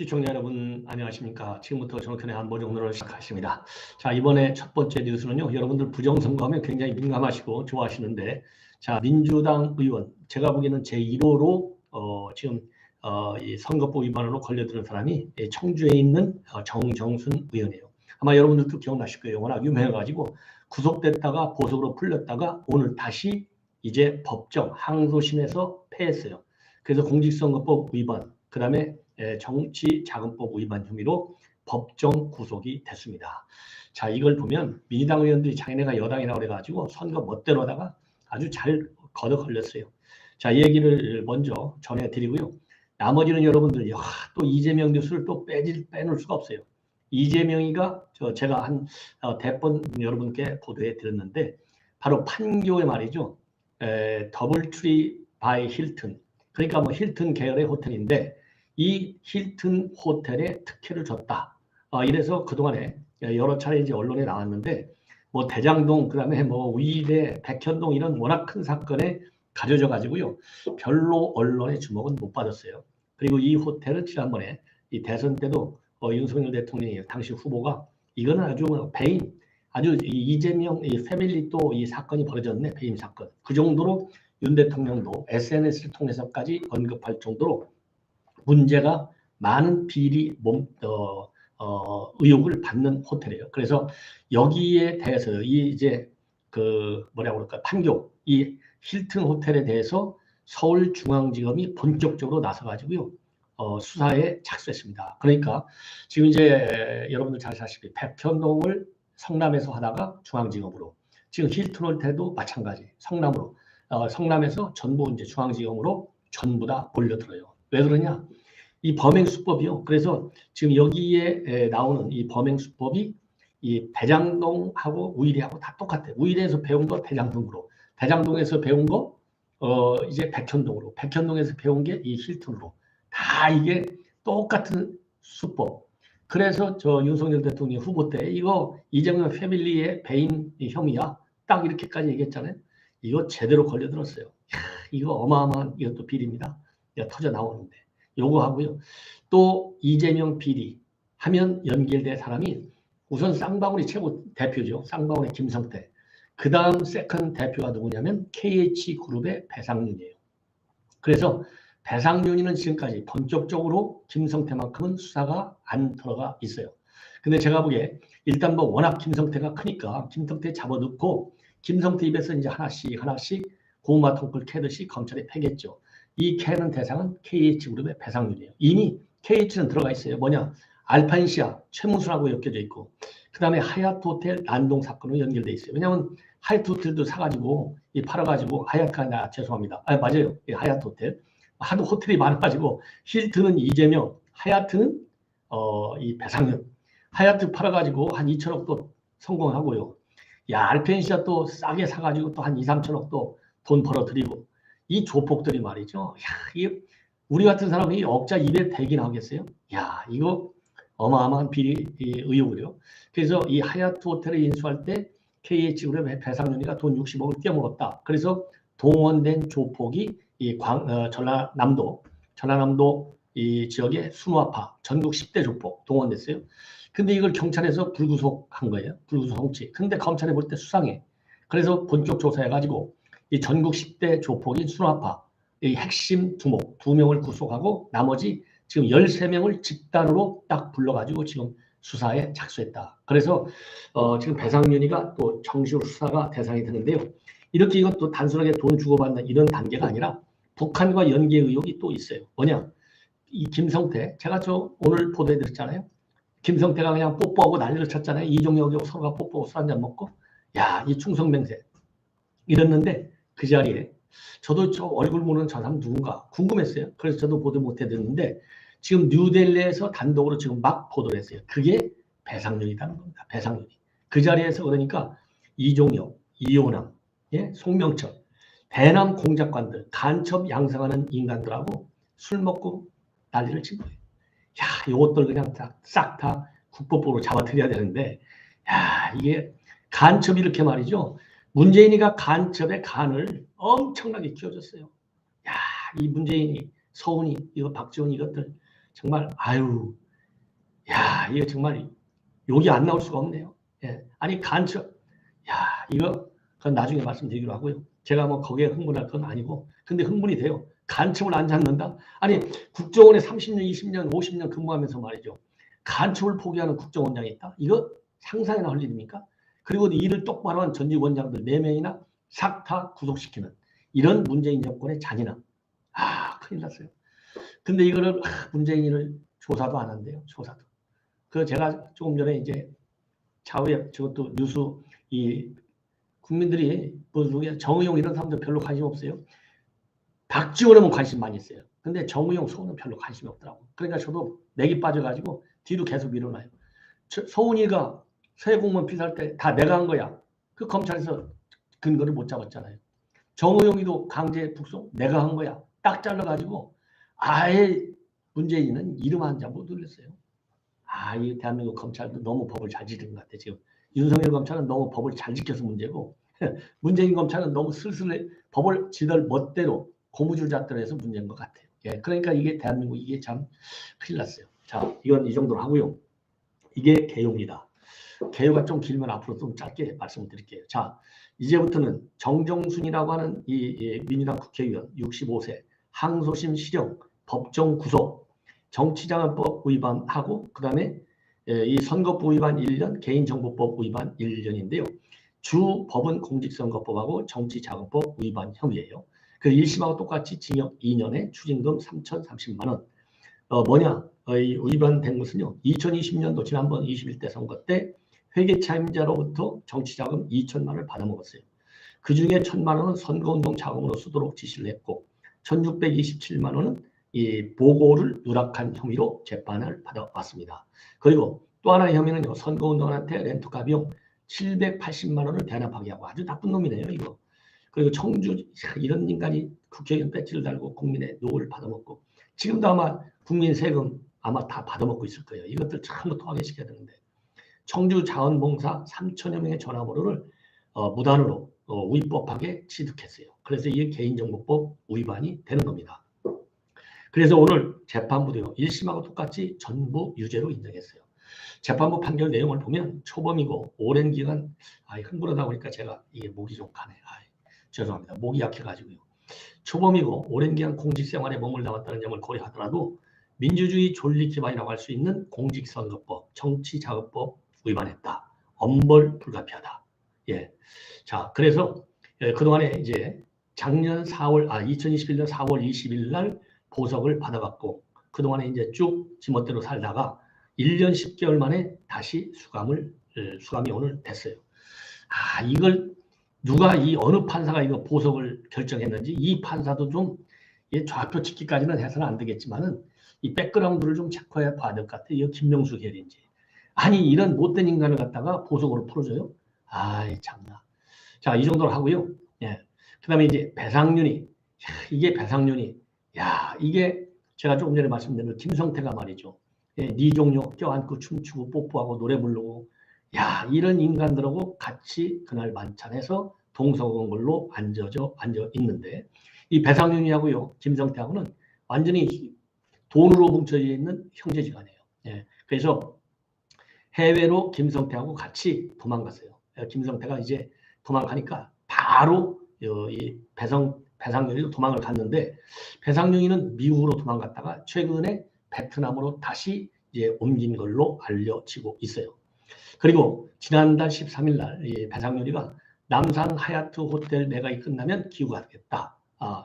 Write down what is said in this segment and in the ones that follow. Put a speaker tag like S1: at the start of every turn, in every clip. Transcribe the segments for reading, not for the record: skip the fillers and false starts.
S1: 시청자 여러분 안녕하십니까. 지금부터 정권의 안보정론을 시작하십니다. 자, 이번에 첫 번째 뉴스는요. 여러분들 부정선거하면 굉장히 민감하시고 좋아하시는데, 자, 민주당 의원, 제가 보기에는 제1호로 지금 이 선거법 위반으로 걸려드는 사람이 청주에 있는 정정순 의원이에요. 아마 여러분들도 기억나실 거예요. 워낙 유명해가지고 구속됐다가 보석으로 풀렸다가 오늘 다시 이제 법정 항소심에서 패했어요. 그래서 공직선거법 위반, 그 다음에 정치자금법 위반 혐의로 법정 구속이 됐습니다. 자, 이걸 보면 민주당 의원들이 자기네가 여당이라고 그래가지고 선거 멋대로 하다가 아주 잘 걷어 걸렸어요. 자, 이 얘기를 먼저 전해드리고요. 나머지는 여러분들 또 이재명 뉴스를 또 빼놓을 수가 없어요. 이재명이가 제가 한 대번 여러분께 보도해 드렸는데 바로 판교에 말이죠. 더블트리 바이 힐튼, 그러니까 뭐 힐튼 계열의 호텔인데 이 힐튼 호텔에 특혜를 줬다. 이래서 그동안에 여러 차례 이제 언론에 나왔는데 뭐 대장동, 그다음에 뭐 위례, 백현동 이런 워낙 큰 사건에 가려져 가지고요. 별로 언론의 주목은 못 받았어요. 그리고 이 호텔은 지난번에 이 대선 때도 윤석열 대통령이 당시 후보가 이거는 아주 배임, 아주 이재명 이 패밀리 또 이 사건이 벌어졌네, 배임 사건. 그 정도로 윤 대통령도 SNS를 통해서까지 언급할 정도로 문제가 많은 비리 의혹을 받는 호텔이에요. 그래서 여기에 대해서 이제 그 뭐라고 그럴까, 판교 이 힐튼 호텔에 대해서 서울중앙지검이 본격적으로 나서가지고요 수사에 착수했습니다. 그러니까 지금 이제 여러분들 잘 아시다시피 백현동을 성남에서 하다가 중앙지검으로, 지금 힐튼 호텔도 마찬가지 성남으로, 성남에서 전부 이제 중앙지검으로 전부 다 몰려들어요. 왜 그러냐? 이 범행수법이요. 그래서 지금 여기에 나오는 이 범행수법이 이 대장동하고 우이리하고 다 똑같아요. 우이리에서 배운 거 대장동으로, 대장동에서 배운 거 이제 백현동으로, 백현동에서 배운 게 이 힐튼으로, 다 이게 똑같은 수법. 그래서 저 윤석열 대통령 후보 때 이거 이재명 패밀리의 배임 혐의야, 딱 이렇게까지 얘기했잖아요. 이거 제대로 걸려들었어요. 이거 어마어마한 이것도 비리입니다. 터져 나오는데 요거 하고요. 또 이재명 비리 하면 연결된 사람이 우선 쌍방울이 최고 대표죠. 쌍방울의 김성태. 그 다음 세컨 대표가 누구냐면 KH그룹의 배상윤이에요. 그래서 배상윤이는 지금까지 본격적으로 김성태만큼은 수사가 안 들어가 있어요. 근데 제가 보기에 일단 뭐 워낙 김성태가 크니까 김성태 잡아놓고 김성태 입에서 이제 하나씩 고구마 통글 캐듯이 검찰이 패겠죠. 이 캐는 대상은 KH그룹의 배상윤이에요. 이미 KH는 들어가 있어요. 뭐냐? 알판시아 최문순하고 엮여져 있고, 그 다음에 하얏트 호텔 난동 사건으로 연결돼 있어요. 왜냐하면 하얏트 호텔도 사가지고 팔아가지고, 하얏트가 죄송합니다. 맞아요. 하얏트 호텔. 하도 호텔이 많아가지고 힐튼은 이재명, 하얏트는 이 배상윤. 하얏트 팔아가지고 한 2천억도 성공하고요. 알펜시아 또 싸게 사가지고 또 한 2, 3천억 도 돈 벌어들이고, 이 조폭들이 말이죠. 이게 우리 같은 사람이 억자 입에 대기나 하겠어요? 이거 어마어마한 비리 의혹이요. 그래서 이 하얏트 호텔을 인수할 때 KH그룹의 배상윤이가 돈 60억을 떼어먹었다. 그래서 동원된 조폭이 이 전라남도 이 지역의 순화파 전국 10대 조폭 동원됐어요. 근데 이걸 경찰에서 불구속한 거예요. 불구속 송치. 근데 검찰이 볼 때 수상해. 그래서 본격 조사해가지고 이 전국 10대 조폭인 순화파 이 핵심 두목 2명을 구속하고 나머지 지금 13명을 집단으로 딱 불러가지고 지금 수사에 착수했다. 그래서 지금 배상윤이가 또 정식으로 수사가 대상이 되는데요. 이렇게 이것도 단순하게 돈 주고받는 이런 단계가 아니라 북한과 연계 의혹이 또 있어요. 뭐냐? 이 김성태, 제가 오늘 보도해드렸잖아요. 김성태가 그냥 뽀뽀하고 난리를 쳤잖아요. 이종혁하고 서로가 뽀뽀하고 술 한잔 먹고, 이 충성맹세 이랬는데 그 자리에 저도 얼굴 모르는 저 사람 누군가 궁금했어요. 그래서 저도 보도 못 해드렸는데 지금 뉴델리에서 단독으로 지금 막 보도를 했어요. 그게 배상윤이라는 겁니다. 배상윤이. 그 자리에서 그러니까 이종혁, 이호남, 송명철, 대남 공작관들, 간첩 양성하는 인간들하고 술 먹고 난리를 친 거예요. 이것들 그냥 싹 다 국법부로 잡아들여야 되는데, 이게 간첩이 이렇게 말이죠. 문재인이가 간첩의 간을 엄청나게 키워줬어요. 이 문재인이, 서훈이, 이거 박지원 이것들 정말 아유, 야 이거 정말 욕이 안 나올 수가 없네요. 예. 아니 간첩, 야 이거 그건 나중에 말씀드리기로 하고요. 제가 뭐 거기에 흥분할 건 아니고, 근데 흥분이 돼요. 간첩을 안 잡는다? 아니 국정원에 30년, 20년, 50년 근무하면서 말이죠. 간첩을 포기하는 국정원장이 있다? 이거 상상이나 할 일입니까? 그리고 일을 똑바로 한 전직 원장들 4명이나 싹 다 구속시키는 이런 문재인 정권의 잔인함. 아 큰일 났어요. 근데 이거를 문재인을 조사도 안 한대요. 조사도. 그 제가 조금 전에 이제 차후에 저것도 뉴스 이 국민들이 뭐 정의용 이런 사람들 별로 관심 없어요. 박지원에만 관심 많이 있어요. 근데 정의용, 소은은 별로 관심이 없더라고. 그러니까 저도 맥이 빠져가지고 뒤로 계속 밀어놔요. 소은이가 새 공무원 비서할 때 다 내가 한 거야. 그 검찰에서 근거를 못 잡았잖아요. 정의용이도 강제 북송 내가 한 거야. 딱 잘라가지고 아예 문재인은 이름 한 자 못 올렸어요. 아, 이 대한민국 검찰도 너무 법을 잘 지킨 것 같아. 지금 윤석열 검찰은 너무 법을 잘 지켜서 문제고 문재인 검찰은 너무 슬슬 법을 지들 멋대로 고무줄잣대로 해서 문제인 것 같아요. 예, 그러니까 이게 대한민국 이게 참 큰일 났어요. 자, 이건 이 정도로 하고요. 이게 개요입니다. 개요가 좀 길면 앞으로 좀 짧게 말씀드릴게요. 자, 이제부터는 정정순이라고 하는 이 민주당 국회의원 65세 항소심 실형 법정 구속 정치자금법 위반하고 그다음에 이 선거법 위반 1년 개인정보법 위반 1년인데요. 주 법은 공직선거법하고 정치자금법 위반 혐의예요. 그 1심하고 똑같이 징역 2년에 추징금 3,030만 원. 뭐냐? 이 위반된 것은요. 2020년도 지난번 21대 선거 때 회계차임자로부터 정치자금 2천만 원을 받아먹었어요. 그중에 1,000만 원은 선거운동 자금으로 쓰도록 지시를 했고 1,627만 원은 이 보고를 누락한 혐의로 재판을 받아왔습니다. 그리고 또 하나의 혐의는요. 선거운동한테 렌터카 비용 780만 원을 대납하게 하고 아주 나쁜 놈이네요. 이거. 그리고 청주 이런 인간이 국회의원 배지를 달고 국민의 노를 받아먹고 지금도 아마 국민 세금 아마 다 받아먹고 있을 거예요. 이것들 전부 토하게시켜야 되는데 청주 자원봉사 3천여 명의 전화번호를 무단으로 위법하게 취득했어요. 그래서 이게 개인정보법 위반이 되는 겁니다. 그래서 오늘 재판부도요. 1심하고 똑같이 전부 유죄로 인정했어요. 재판부 판결 내용을 보면 초범이고 오랜 기간 흥분하다 보니까 제가 이게 목이 좀 가네. 죄송합니다. 목이 약해가지고요. 초범이고 오랜 기간 공직생활에 머물러왔다는 점을 고려하더라도 민주주의 존립 기반이라고 할 수 있는 공직선거법, 정치자금법 위반했다. 엄벌 불가피하다. 예. 자, 그래서 그동안에 이제 작년 2021년 4월 20일 날 보석을 받아갖고 그동안에 이제 쭉 지멋대로 살다가 1년 10개월 만에 다시 수감이 오늘 됐어요. 이걸 누가 어느 판사가 이거 보석을 결정했는지 이 판사도 좀 좌표 찍기까지는 해서는 안 되겠지만은 이 백그라운드를 좀 체크해 봐야 될 것 같아요. 이거 김명수 계열인지. 아니 이런 못된 인간을 갖다가 보석으로 풀어줘요? 참나. 자, 이 정도로 하고요. 예. 그다음에 이제 배상윤이 이게 배상윤이 이게 제가 조금 전에 말씀드린 김성태가 말이죠. 네 종료 껴안고 춤추고 뽀뽀하고 노래 부르고 이런 인간들하고 같이 그날 만찬해서 동서건물로 앉아 있는데 이 배상윤이하고요 김성태하고는 완전히 돈으로 뭉쳐져 있는 형제지간이에요. 예. 그래서 해외로 김성태하고 같이 도망갔어요. 김성태가 이제 도망가니까 바로 이 배상윤이도 도망을 갔는데 배상윤이는 미국으로 도망갔다가 최근에 베트남으로 다시 이제 옮긴 걸로 알려지고 있어요. 그리고 지난달 13일 날 배상윤이가 남산 하얏트 호텔 매각이 끝나면 귀국하겠다.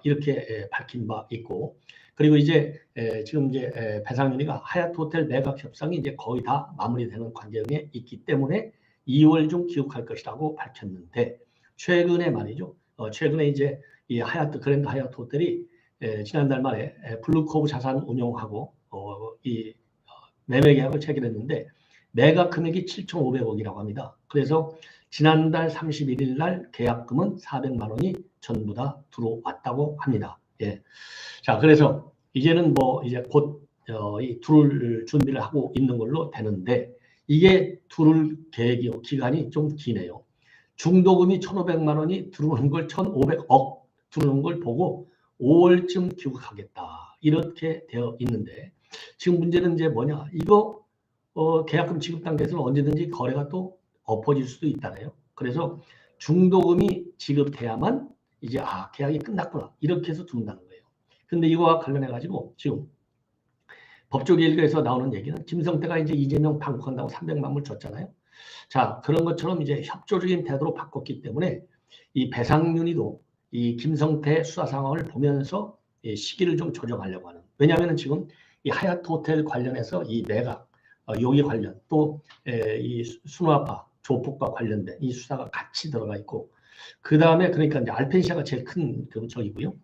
S1: 이렇게 밝힌 바 있고 그리고 이제 지금 이제 배상윤이가 하얏트 호텔 매각 협상이 이제 거의 다 마무리되는 과정에 있기 때문에 2월 중 귀국할 것이라고 밝혔는데 최근에 말이죠. 최근에 이제 이 그랜드 하얏트 호텔이 지난달 말에 블루코브 자산 운용하고 이 매매 계약을 체결했는데 매각 금액이 7,500억이라고 합니다. 그래서 지난달 31일 날 계약금은 400만 원이 전부 다 들어왔다고 합니다. 예. 자, 그래서 이제는 뭐 이제 곧 들어올 준비를 하고 있는 걸로 되는데 이게 들어올 기간이 좀 기네요. 중도금이 1,500만 원이 들어오는 걸 1,500억 들어오는 걸 보고 5월쯤 귀국하겠다. 이렇게 되어 있는데 지금 문제는 이제 뭐냐? 이거 계약금 지급 단계에서는 언제든지 거래가 또 엎어질 수도 있다네요. 그래서 중도금이 지급돼야만 이제 계약이 끝났구나 이렇게 해서 두는다는 거예요. 근데 이거와 관련해 가지고 지금 법조 일각에서 나오는 얘기는 김성태가 이제 이재명 방북한다고 300만 불 줬잖아요. 자, 그런 것처럼 이제 협조적인 태도로 바꿨기 때문에 이 배상윤희도 이 김성태 수사 상황을 보면서 시기를 좀 조정하려고 하는. 왜냐하면 지금 이 하얏트 호텔 관련해서 이 매각, 요기 관련 또 이 순화파 조폭과 관련된 이 수사가 같이 들어가 있고, 그 다음에 그러니까 이제 알펜시아가 제일 큰 그 적이고요.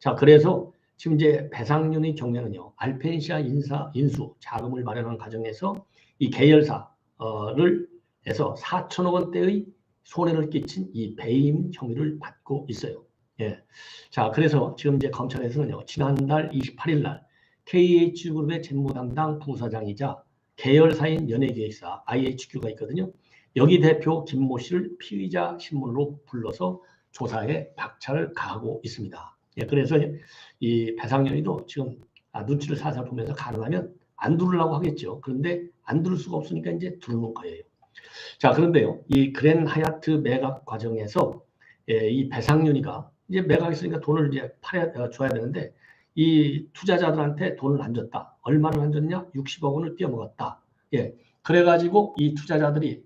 S1: 자, 그래서 지금 이제 배상윤의 경우에는요, 알펜시아 인수 자금을 마련하는 과정에서 이 계열사를 해서 4천억 원대의 손해를 끼친 이 배임 혐의를 받고 있어요. 예. 자, 그래서 지금 이제 검찰에서는요, 지난달 28일 날 KH그룹의 재무 담당 부사장이자 계열사인 연예기획사 IHQ가 있거든요. 여기 대표 김모 씨를 피의자 신문으로 불러서 조사에 박차를 가하고 있습니다. 예, 그래서 이 배상윤희도 지금 눈치를 살살 보면서 가능하면 안 두르려고 하겠죠. 그런데 안 두를 수가 없으니까 이제 두르는 거예요. 자, 그런데요, 이 그랜 하얏트 매각 과정에서 이 배상윤희가 이제 매각했으니까 돈을 이제 줘야 되는데 이 투자자들한테 돈을 안 줬다. 얼마를 안 줬냐? 60억 원을 떼어먹었다. 예, 그래가지고 이 투자자들이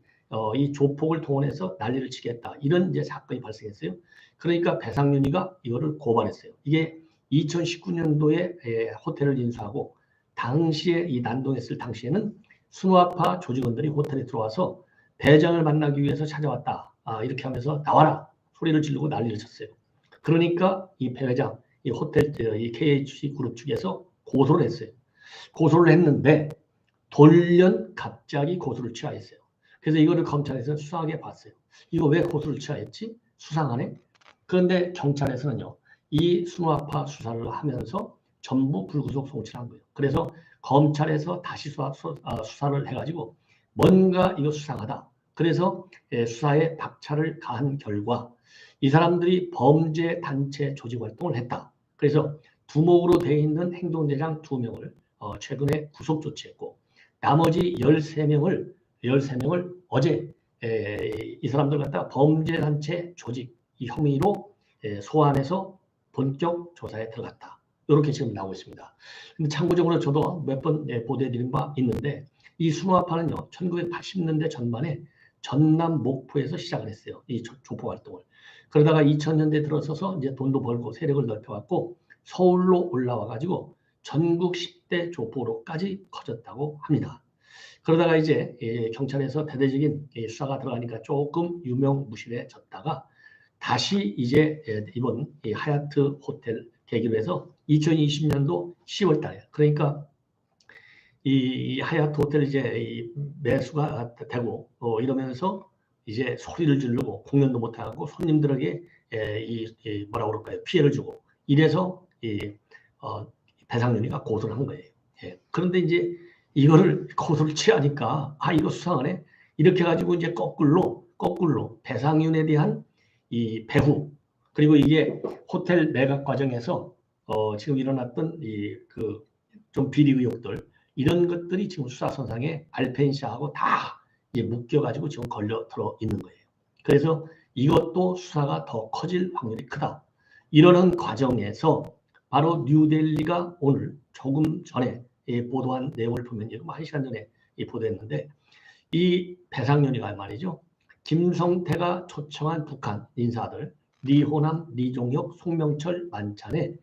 S1: 이 조폭을 동원해서 난리를 치겠다. 이런 이제 사건이 발생했어요. 그러니까 배상윤희가 이거를 고발했어요. 이게 2019년도에 호텔을 인수하고 당시에 이 난동했을 당시에는 순화파 조직원들이 호텔에 들어와서 배장을 만나기 위해서 찾아왔다. 이렇게 하면서 나와라 소리를 지르고 난리를 쳤어요. 그러니까 이 배 회장, 이 호텔 이 KH 그룹 측에서 고소를 했어요. 고소를 했는데 돌연 갑자기 고소를 취하했어요. 그래서 이거를 검찰에서 수사하게 봤어요. 이거 왜 고소를 취하했지? 수상하네. 그런데 경찰에서는요, 이 순화파 수사를 하면서 전부 불구속 송치한 거예요. 그래서 검찰에서 다시 수사를 해가지고 뭔가 이거 수상하다. 그래서 수사에 박차를 가한 결과 이 사람들이 범죄 단체 조직 활동을 했다. 그래서 두목으로 되어 있는 행동대장 2명을 최근에 구속 조치했고 나머지 13명을 어제 이 사람들 갖다가 범죄 단체 조직 이 혐의로 소환해서 본격 조사에 들어갔다. 이렇게 지금 나오고 있습니다. 근데 참고적으로 저도 몇 번 보도해드린 바 있는데 이 순화파는요 1980년대 전반에 전남 목포에서 시작을 했어요. 이 조폭 활동을. 그러다가 2000년대 들어서서 이제 돈도 벌고 세력을 넓혀갖고 서울로 올라와가지고 전국 10대 조폭으로까지 커졌다고 합니다. 그러다가 이제 경찰에서 대대적인 수사가 들어가니까 조금 유명무실해졌다가 다시 이제 이번 하얏트 호텔 계기로 해서 2020년도 10월 달에 그러니까 이 하얏트 호텔 이제 매수가 되고 이러면서 이제 소리를 지르고 공연도 못하고 손님들에게 뭐라 그럴까요? 피해를 주고 이래서 배상윤희가 고소를 한 거예요. 예. 그런데 이제 이거를 고소를 취하니까 이거 수상하네. 이렇게 가지고 이제 거꾸로 배상윤에 대한 이 배후 그리고 이게 호텔 매각 과정에서 지금 일어났던 좀 비리 의혹들 이런 것들이 지금 수사선상에 알펜시아하고 다 이제 묶여가지고 지금 걸려 들어 있는 거예요. 그래서 이것도 수사가 더 커질 확률이 크다. 이러는 과정에서 바로 뉴델리가 오늘 조금 전에 보도한 내용을 보면 지금 1시간 전에 보도했는데 이 배상윤희가 말이죠. 김성태가 초청한 북한 인사들 리호남, 리종혁, 송명철 만찬에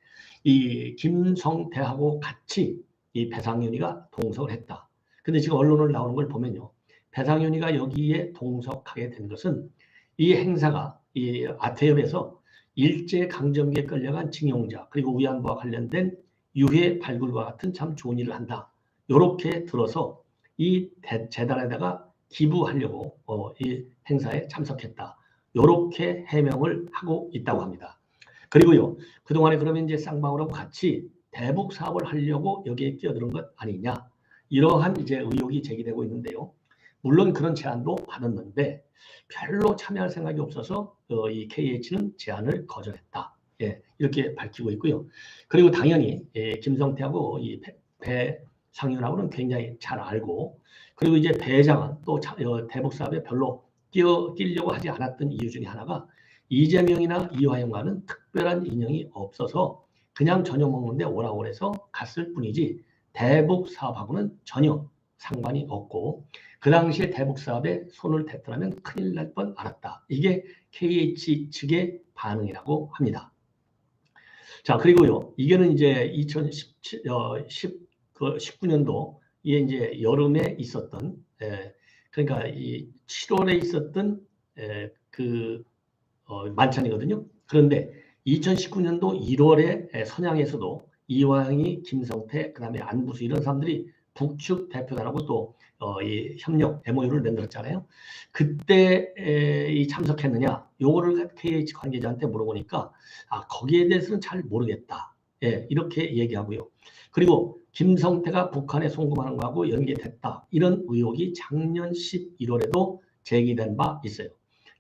S1: 이 김성태하고 같이 이 배상윤희가 동석을 했다. 근데 지금 언론을 나오는 걸 보면요. 배상윤희가 여기에 동석하게 된 것은 이 행사가 이 아태협에서 일제강점기에 끌려간 징용자 그리고 위안부와 관련된 유해 발굴과 같은 참 좋은 일을 한다. 이렇게 들어서 이 재단에다가 기부하려고 이 행사에 참석했다. 이렇게 해명을 하고 있다고 합니다. 그리고요. 그동안에 그러면 이제 쌍방울하고 같이 대북 사업을 하려고 여기에 끼어드는 것 아니냐. 이러한 이제 의혹이 제기되고 있는데요. 물론 그런 제안도 받았는데 별로 참여할 생각이 없어서 이 KH는 제안을 거절했다. 예, 이렇게 밝히고 있고요. 그리고 당연히 김성태하고 이 상윤하고는 굉장히 잘 알고, 그리고 이제 배장은 또 대북 사업에 별로 끼려고 하지 않았던 이유 중에 하나가 이재명이나 이화영과는 특별한 인연이 없어서 그냥 저녁 먹는데 오라고 해서 갔을 뿐이지 대북 사업하고는 전혀 상관이 없고, 그 당시에 대북 사업에 손을 댔더라면 큰일 날 뻔 알았다. 이게 KH 측의 반응이라고 합니다. 자, 그리고요, 이게는 이제 2019년도 이게 이제 여름에 있었던, 그러니까 이 7월에 있었던 만찬이거든요. 그런데 2019년도 1월에 선양에서도 이화영이, 김성태, 그다음에 안부수 이런 사람들이 북측 대표단하고 또 이 협력 MOU를 만들었잖아요. 그때 이 참석했느냐? 요거를 KH 관계자한테 물어보니까 거기에 대해서는 잘 모르겠다. 예, 이렇게 얘기하고요. 그리고 김성태가 북한에 송금하는 거하고 연계됐다. 이런 의혹이 작년 11월에도 제기된 바 있어요.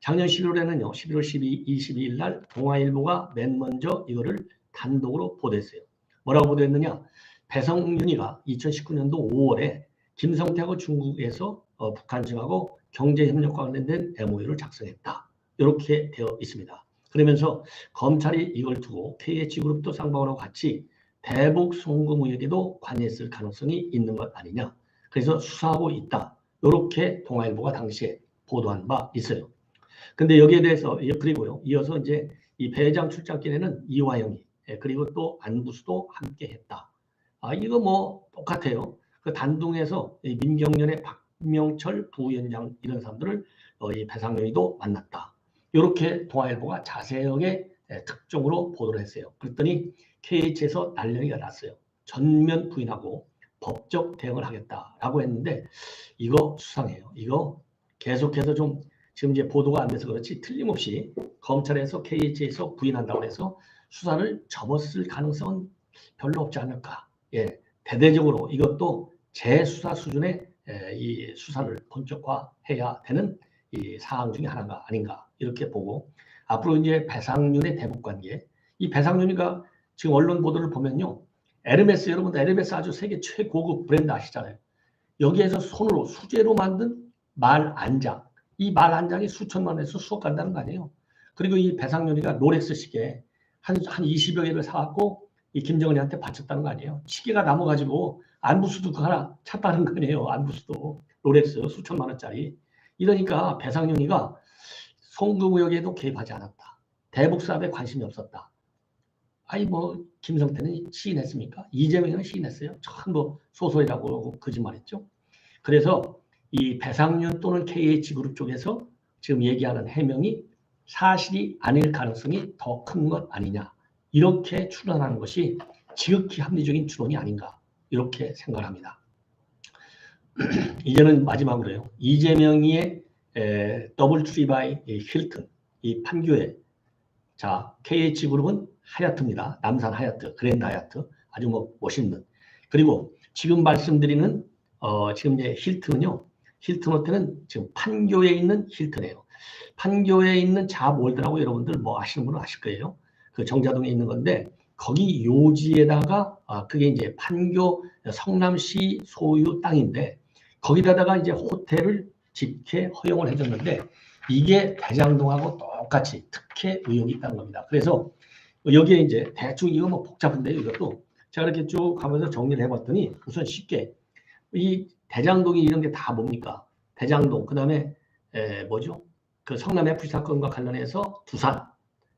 S1: 작년 11월에는요, 11월 22일 날 동아일보가 맨 먼저 이거를 단독으로 보도했어요. 뭐라고 보도했느냐? 배성윤이가 2019년도 5월에 김성태하고 중국에서 북한 측하고 경제협력과 관련된 MOU를 작성했다. 이렇게 되어 있습니다. 그러면서 검찰이 이걸 두고 KH그룹도 쌍방울하고 같이 대북 송금 의혹에도 관여했을 가능성이 있는 것 아니냐. 그래서 수사하고 있다. 이렇게 동아일보가 당시에 보도한 바 있어요. 근데 여기에 대해서, 그리고요, 이어서 이제 이 배회장 출장길에는 이화영이, 그리고 또 안부수도 함께 했다. 이거 뭐 똑같아요. 그 단둥에서 민경련의 박명철 부위원장 이런 사람들을 이 배상련이도 만났다. 이렇게 동아일보가 자세하게 특종으로 보도를 했어요. 그랬더니 KH에서 난리가 났어요. 전면 부인하고 법적 대응을 하겠다라고 했는데 이거 수상해요. 이거 계속해서 좀 지금 이제 보도가 안 돼서 그렇지 틀림없이 검찰에서 KH에서 부인한다고 해서 수사를 접었을 가능성은 별로 없지 않을까. 예, 대대적으로 이것도 재수사 수준의 이 수사를 본격화해야 되는 이 사항 중에 하나가 아닌가 이렇게 보고, 앞으로 이제 배상윤의 대북 관계, 이 배상윤이가 지금 언론 보도를 보면요, 에르메스, 여러분들 에르메스 아주 세계 최고급 브랜드 아시잖아요. 여기에서 손으로 수제로 만든 말 안장, 이 말 안장이 수천만 원에서 수억 간다는 거 아니에요. 그리고 이 배상윤이가 롤렉스 시계 한 20여 개를 사갖고 이 김정은이한테 바쳤다는 거 아니에요. 시계가 남아가지고 안부수도 그거 하나 찼다는 거 아니에요. 안부수도 롤렉스 수천만 원짜리. 이러니까 배상윤이가 송금 의혹에도 개입하지 않았다. 대북 사업에 관심이 없었다. 아니 뭐 김성태는 시인했습니까? 이재명은 시인했어요. 전부 소설이라고 거짓말했죠. 그래서 이 배상윤 또는 KH그룹 쪽에서 지금 얘기하는 해명이 사실이 아닐 가능성이 더 큰 것 아니냐. 이렇게 추론하는 것이 지극히 합리적인 추론이 아닌가. 이렇게 생각합니다. 이제는 마지막으로요. 이재명의 더블 트리바이 힐튼, 이 판교에, 자, KH그룹은 하얏트입니다. 남산 하얏트, 그랜드 하얏트. 아주 뭐 멋있는. 그리고 지금 말씀드리는 지금 이제 힐튼은요. 힐튼 호텔은 지금 판교에 있는 힐튼이에요. 판교에 있는 자몰드라고 여러분들 뭐 아시는 분은 아실 거예요. 그 정자동에 있는 건데 거기 요지에다가 그게 이제 판교 성남시 소유 땅인데 거기다가 이제 호텔을 짓게 허용을 해줬는데 이게 대장동하고 똑같이 특혜 의혹이 있다는 겁니다. 그래서 여기에 이제 대충 이거 뭐 복잡한데요. 이것도 제가 이렇게 쭉 가면서 정리를 해봤더니 우선 쉽게 이 대장동이 이런 게 다 뭡니까? 대장동, 그 다음에 뭐죠? 그 성남 FC 사건과 관련해서 두산,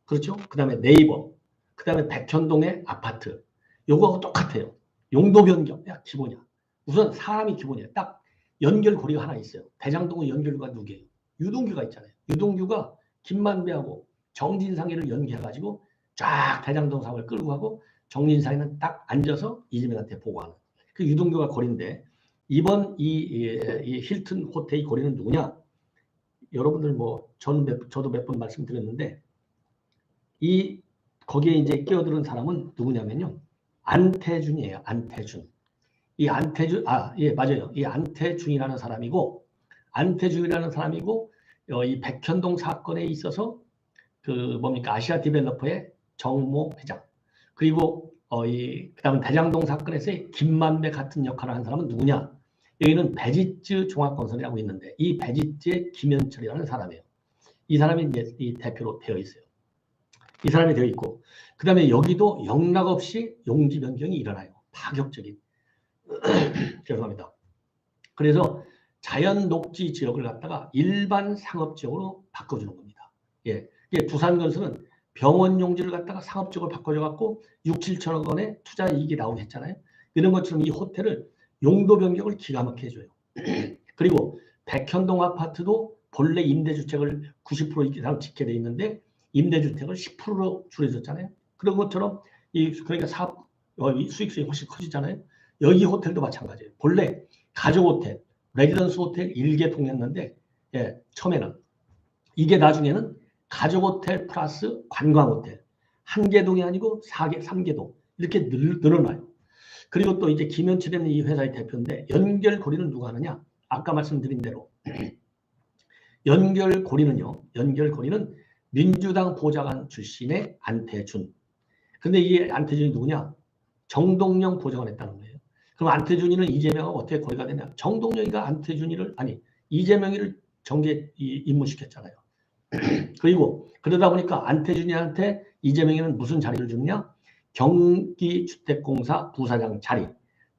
S1: 그렇죠? 그 다음에 네이버, 그 다음에 백현동의 아파트, 요거하고 똑같아요. 용도 변경, 야 기본이야. 우선 사람이 기본이야. 딱 연결고리가 하나 있어요. 대장동의 연결고리가 누구예요? 유동규가 있잖아요. 유동규가 김만배하고 정진상이를 연계해가지고 쫙 대장동 사업을 끌고 가고 정진상이는 딱 앉아서 이재명한테 보고하는. 그 유동규가 고리인데 이번 이 힐튼 호텔의 고리는 누구냐? 여러분들 뭐 저도 몇 번 말씀드렸는데 이 거기에 이제 끼어드는 사람은 누구냐면요. 안태준이에요. 안태준. 이 안태준, 예, 맞아요. 이 안태준이라는 사람이고, 이 백현동 사건에 있어서 그 뭡니까 아시아 디벨로퍼의 정모 회장, 그리고 그다음에 대장동 사건에서의 김만배 같은 역할을 한 사람은 누구냐? 여기는 베지츠 종합건설이라고 있는데 이 베지츠의 김현철이라는 사람이에요. 이 사람이 이제 이 대표로 되어 있어요. 이 사람이 되어 있고 그다음에 여기도 영락없이 용지 변경이 일어나요. 파격적인. 죄송합니다. 그래서 자연 녹지 지역을 갖다가 일반 상업 지역으로 바꿔주는 겁니다. 예, 이게 부산건설은 병원 용지를 갖다가 상업적으로 바꿔줘 갖고 6, 7천억 원의 투자 이익이 나오고 했잖아요. 이런 것처럼 이 호텔을 용도 변경을 기가 막히게 해줘요. 그리고 백현동 아파트도 본래 임대주택을 90% 이상 짓게 돼 있는데 임대주택을 10%로 줄여줬잖아요. 그런 것처럼 그러니까 사업 수익성이 훨씬 커지잖아요. 여기 호텔도 마찬가지예요. 본래 가족 호텔, 레지던스 호텔 1개통이었는데 예, 처음에는 이게 나중에는 가족 호텔 플러스 관광 호텔 1개동이 아니고 3개동 이렇게 늘어나요. 그리고 또 이제 김현철이라는 이 회사의 대표인데 연결고리는 누가 하느냐? 아까 말씀드린 대로 연결고리는 민주당 보좌관 출신의 안태준. 근데 이 안태준이 누구냐? 정동영 보좌관 했다는 거예요. 그럼 안태준이는 이재명하고 어떻게 고리가 되냐? 정동영이가 안태준이를 이재명이를 정계 입문시켰잖아요. 그리고 그러다 보니까 안태준이한테 이재명이는 무슨 자리를 주느냐? 경기주택공사 부사장 자리.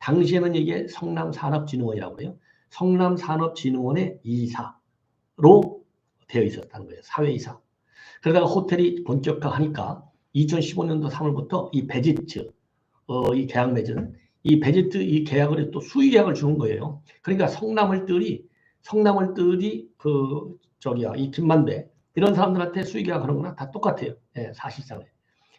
S1: 당시에는 이게 성남산업진흥원이라고 그래요. 성남산업진흥원의 이사로 되어 있었다는 거예요. 사회이사. 그러다가 호텔이 본격화하니까 2015년도 3월부터 이 베지트 이 계약 맺은 이 베지트 이 계약을 또 수의 계약을 주는 거예요. 그러니까 성남을뜰이 이 김만배 이런 사람들한테 수의 계약하는 거나 다 똑같아요. 예, 사실상에.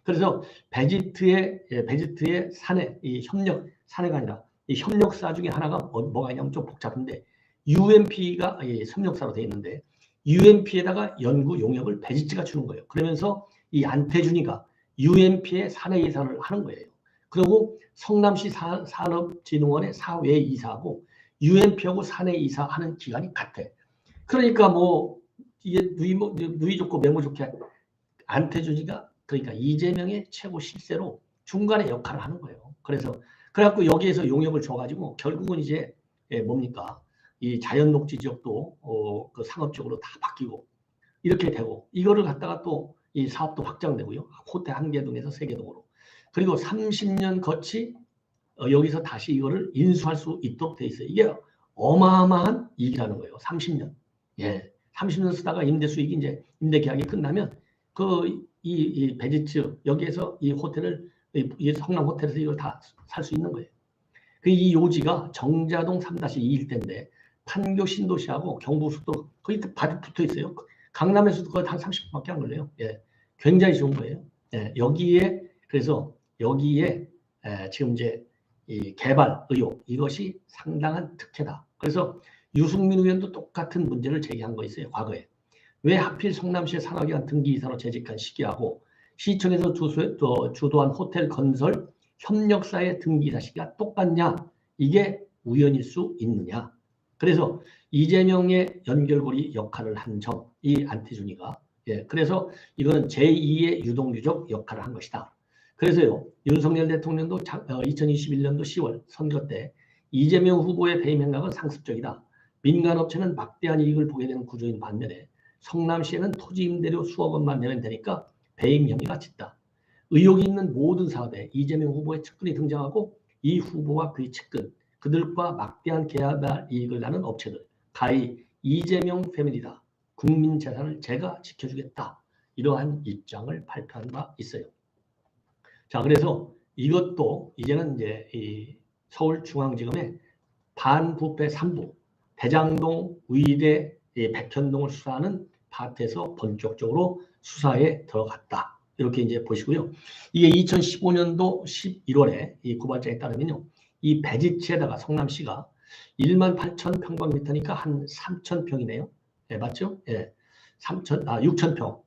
S1: 그래서 베지트의 사내 이 협력 사내가 아니라 이 협력사 중에 하나가 뭐가 있냐면 좀 복잡한데 UMP가 협력사로 되어 있는데 UMP에다가 연구 용역을 베지트가 주는 거예요. 그러면서 이 안태준이가 UMP의 사내이사를 하는 거예요. 그리고 성남시 산업진흥원의 사외이사하고 UMP하고 사내이사 하는 기간이 같아. 그러니까 뭐 이게 누이 좋고 매모 좋게 안태준이가 그러니까 이재명의 최고 실세로 중간에 역할을 하는 거예요. 그래갖고 여기에서 용역을 줘가지고 결국은 이제 뭡니까 이 자연 녹지 지역도 그 상업적으로 다 바뀌고 이렇게 되고 이거를 갖다가 또 이 사업도 확장되고요. 호텔 1개동에서 3개동으로. 그리고 30년 거치 여기서 다시 이거를 인수할 수 있도록 돼 있어요. 이게 어마어마한 이익이라는 거예요. 30년. 예. 30년 쓰다가 임대 수익이 이제 임대 계약이 끝나면 이 베지츠 여기에서 이 호텔을 이 성남 호텔에서 이걸 다 살 수 있는 거예요. 이 요지가 정자동 3-2 일대인데 판교 신도시하고 경부고속도로 거의 바로 붙어 있어요. 강남에서도 거의 한 30분밖에 안 걸려요. 예. 굉장히 좋은 거예요. 예. 그래서 여기에 지금 이제 이 개발 의혹 이것이 상당한 특혜다. 그래서 유승민 의원도 똑같은 문제를 제기한 거 있어요. 과거에. 왜 하필 성남시의 산업기관 등기이사로 재직한 시기하고 시청에서 주도한 호텔 건설 협력사의 등기이사 시기가 똑같냐? 이게 우연일 수 있느냐? 그래서 이재명의 연결고리 역할을 한 점, 이 안태준이가 그래서 이거는 제2의 유동규적 역할을 한 것이다. 그래서요, 윤석열 대통령도 2021년도 10월 선거 때 이재명 후보의 배임 행각은 상습적이다. 민간업체는 막대한 이익을 보게 되는 구조인 반면에 성남시에는 토지 임대료 수억 원만 내면 되니까 배임 혐의가 짙다. 의혹이 있는 모든 사업에 이재명 후보의 측근이 등장하고 이 후보와 그의 측근, 그들과 막대한 개발 이익을 나는 업체들, 가히 이재명 패밀리다. 국민 재산을 제가 지켜주겠다. 이러한 입장을 발표한 바 있어요. 자, 그래서 이것도 이제는 이제 이 서울중앙지검의 반부패 3부, 대장동, 의대, 백현동을 수사하는 파트에서 본격적으로 수사에 들어갔다. 이렇게 이제 보시고요. 이게 2015년도 11월에 이 고발장에 따르면요. 이 베지츠에다가 성남시가 18,000평방미터니까 한 3,000평이네요. 예, 맞죠? 예. 6,000평.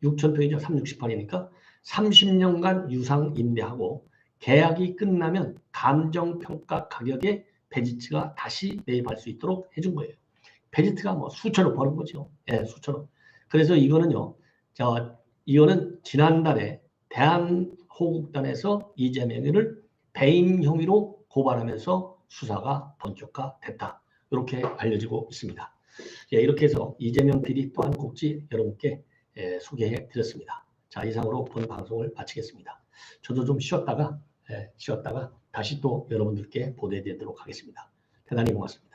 S1: 6,000평이죠. 368이니까 30년간 유상 임대하고 계약이 끝나면 감정평가 가격에 베지츠가 다시 매입할 수 있도록 해준 거예요. 베지트가 뭐 수천억 버는 거죠. 예, 수천억. 그래서 이거는요, 이거는 지난달에 호국단에서 이재명을 배임 혐의로 고발하면서 수사가 본격화됐다. 이렇게 알려지고 있습니다. 예, 이렇게 해서 이재명 PD 또 한 꼭지 여러분께 소개해 드렸습니다. 자, 이상으로 본 방송을 마치겠습니다. 저도 좀 쉬었다가 다시 또 여러분들께 보내드리도록 하겠습니다. 대단히 고맙습니다.